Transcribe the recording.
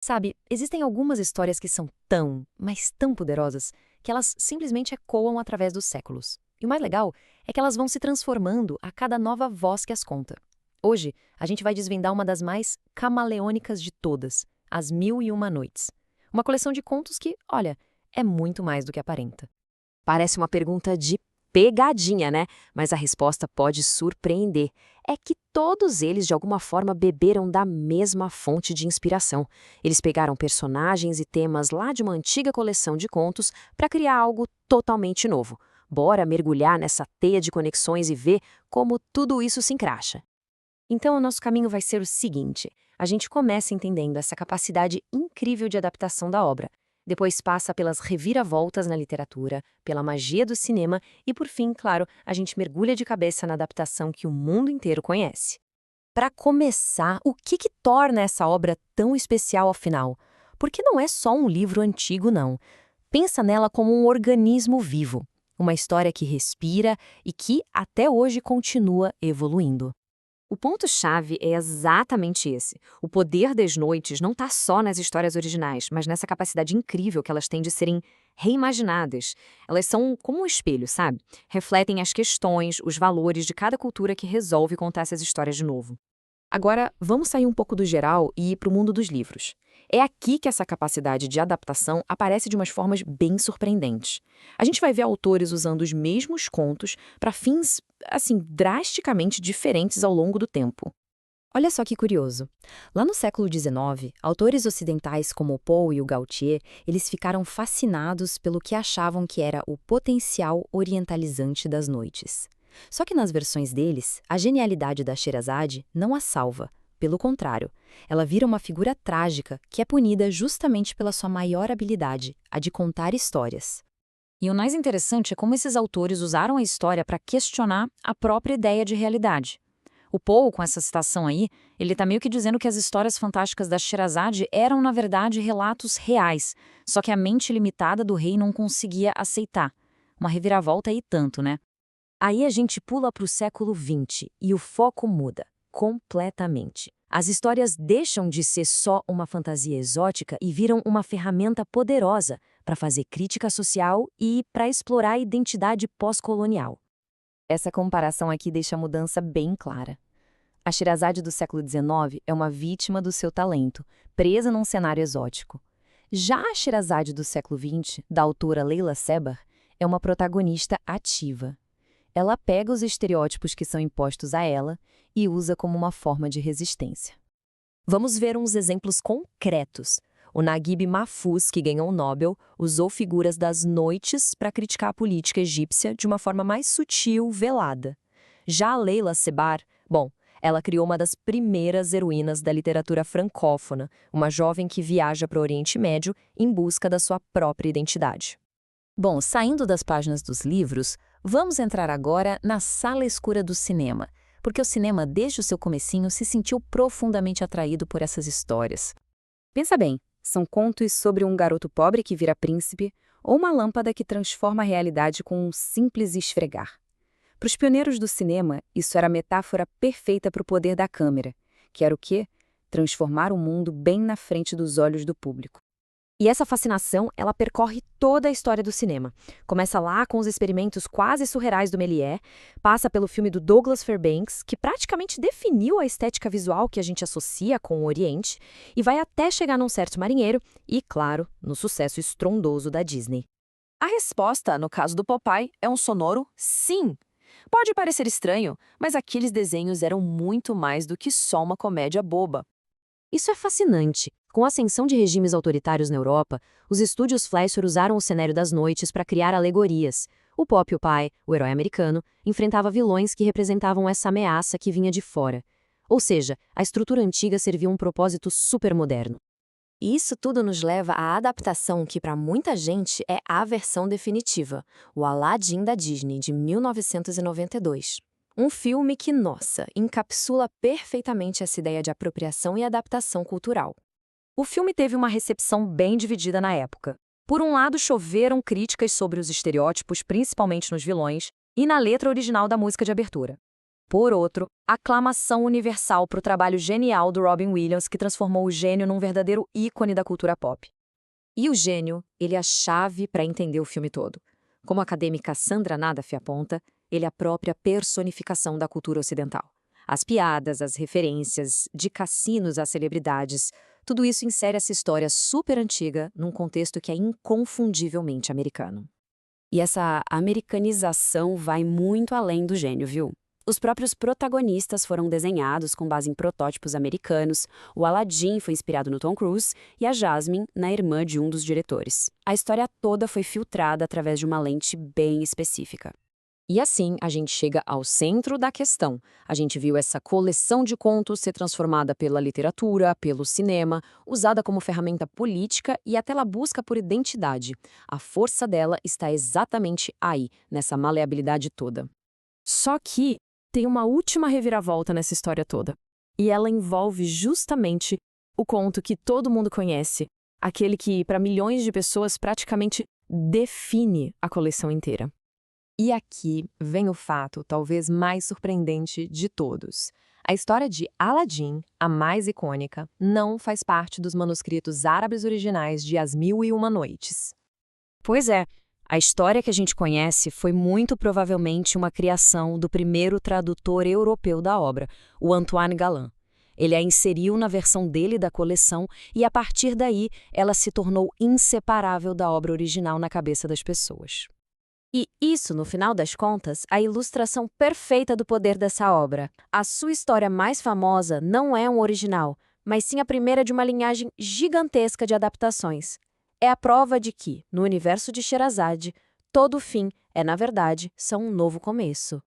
Sabe, existem algumas histórias que são tão, mas tão poderosas, que elas simplesmente ecoam através dos séculos. E o mais legal é que elas vão se transformando a cada nova voz que as conta. Hoje, a gente vai desvendar uma das mais camaleônicas de todas, As Mil e Uma Noites. Uma coleção de contos que, olha, é muito mais do que aparenta. Parece uma pergunta de pegadinha, né? Mas a resposta pode surpreender. É que todos eles, de alguma forma, beberam da mesma fonte de inspiração. Eles pegaram personagens e temas lá de uma antiga coleção de contos para criar algo totalmente novo. Bora mergulhar nessa teia de conexões e ver como tudo isso se encaixa. Então, o nosso caminho vai ser o seguinte: a gente começa entendendo essa capacidade incrível de adaptação da obra. Depois passa pelas reviravoltas na literatura, pela magia do cinema e, por fim, claro, a gente mergulha de cabeça na adaptação que o mundo inteiro conhece. Para começar, o que torna essa obra tão especial afinal? Porque não é só um livro antigo, não. Pensa nela como um organismo vivo, uma história que respira e que, até hoje, continua evoluindo. O ponto-chave é exatamente esse. O poder das noites não está só nas histórias originais, mas nessa capacidade incrível que elas têm de serem reimaginadas. Elas são como um espelho, sabe? Refletem as questões, os valores de cada cultura que resolve contar essas histórias de novo. Agora, vamos sair um pouco do geral e ir para o mundo dos livros. É aqui que essa capacidade de adaptação aparece de umas formas bem surpreendentes. A gente vai ver autores usando os mesmos contos para fins, assim, drasticamente diferentes ao longo do tempo. Olha só que curioso. Lá no século XIX, autores ocidentais como o Poe e o Gautier, eles ficaram fascinados pelo que achavam que era o potencial orientalizante das noites. Só que nas versões deles, a genialidade da Sherazade não a salva. Pelo contrário, ela vira uma figura trágica que é punida justamente pela sua maior habilidade, a de contar histórias. E o mais interessante é como esses autores usaram a história para questionar a própria ideia de realidade. O Poe, com essa citação aí, ele está meio que dizendo que as histórias fantásticas da Sherazade eram, na verdade, relatos reais, só que a mente limitada do rei não conseguia aceitar. Uma reviravolta e tanto, né? Aí a gente pula para o século XX e o foco muda completamente. As histórias deixam de ser só uma fantasia exótica e viram uma ferramenta poderosa para fazer crítica social e para explorar a identidade pós-colonial. Essa comparação aqui deixa a mudança bem clara. A Sherazade do século XIX é uma vítima do seu talento, presa num cenário exótico. Já a Sherazade do século XX, da autora Leila Sebar, é uma protagonista ativa. Ela pega os estereótipos que são impostos a ela e usa como uma forma de resistência. Vamos ver uns exemplos concretos. O Naguib Mahfouz, que ganhou o Nobel, usou figuras das noites para criticar a política egípcia de uma forma mais sutil, velada. Já a Leila Sebar, bom, ela criou uma das primeiras heroínas da literatura francófona, uma jovem que viaja para o Oriente Médio em busca da sua própria identidade. Bom, saindo das páginas dos livros, vamos entrar agora na sala escura do cinema, porque o cinema, desde o seu comecinho, se sentiu profundamente atraído por essas histórias. Pensa bem, são contos sobre um garoto pobre que vira príncipe ou uma lâmpada que transforma a realidade com um simples esfregar. Para os pioneiros do cinema, isso era a metáfora perfeita para o poder da câmera, que era o quê? Transformar o mundo bem na frente dos olhos do público. E essa fascinação, ela percorre toda a história do cinema. Começa lá com os experimentos quase surreais do Méliès, passa pelo filme do Douglas Fairbanks, que praticamente definiu a estética visual que a gente associa com o Oriente, e vai até chegar num certo marinheiro e, claro, no sucesso estrondoso da Disney. A resposta, no caso do Popeye, é um sonoro sim. Pode parecer estranho, mas aqueles desenhos eram muito mais do que só uma comédia boba. Isso é fascinante. Com a ascensão de regimes autoritários na Europa, os estúdios Fleischer usaram o cenário das noites para criar alegorias. O Popeye, o herói americano, enfrentava vilões que representavam essa ameaça que vinha de fora. Ou seja, a estrutura antiga servia um propósito supermoderno. E isso tudo nos leva à adaptação que, para muita gente, é a versão definitiva, o Aladdin da Disney, de 1992. Um filme que, nossa, encapsula perfeitamente essa ideia de apropriação e adaptação cultural. O filme teve uma recepção bem dividida na época. Por um lado, choveram críticas sobre os estereótipos, principalmente nos vilões, e na letra original da música de abertura. Por outro, aclamação universal para o trabalho genial do Robin Williams, que transformou o gênio num verdadeiro ícone da cultura pop. E o gênio, ele é a chave para entender o filme todo. Como a acadêmica Sandra Nadaf aponta, ele é a própria personificação da cultura ocidental. As piadas, as referências, de cassinos às celebridades, tudo isso insere essa história super antiga num contexto que é inconfundivelmente americano. E essa americanização vai muito além do gênio, viu? Os próprios protagonistas foram desenhados com base em protótipos americanos, o Aladdin foi inspirado no Tom Cruise e a Jasmine na irmã de um dos diretores. A história toda foi filtrada através de uma lente bem específica. E assim, a gente chega ao centro da questão. A gente viu essa coleção de contos ser transformada pela literatura, pelo cinema, usada como ferramenta política e até pela busca por identidade. A força dela está exatamente aí, nessa maleabilidade toda. Só que tem uma última reviravolta nessa história toda. E ela envolve justamente o conto que todo mundo conhece, aquele que, para milhões de pessoas, praticamente define a coleção inteira. E aqui vem o fato talvez mais surpreendente de todos. A história de Aladdin, a mais icônica, não faz parte dos manuscritos árabes originais de As Mil e Uma Noites. Pois é, a história que a gente conhece foi muito provavelmente uma criação do primeiro tradutor europeu da obra, o Antoine Galland. Ele a inseriu na versão dele da coleção e, a partir daí, ela se tornou inseparável da obra original na cabeça das pessoas. E isso, no final das contas, a ilustração perfeita do poder dessa obra. A sua história mais famosa não é um original, mas sim a primeira de uma linhagem gigantesca de adaptações. É a prova de que, no universo de Sherazade, todo fim é, na verdade, só um novo começo.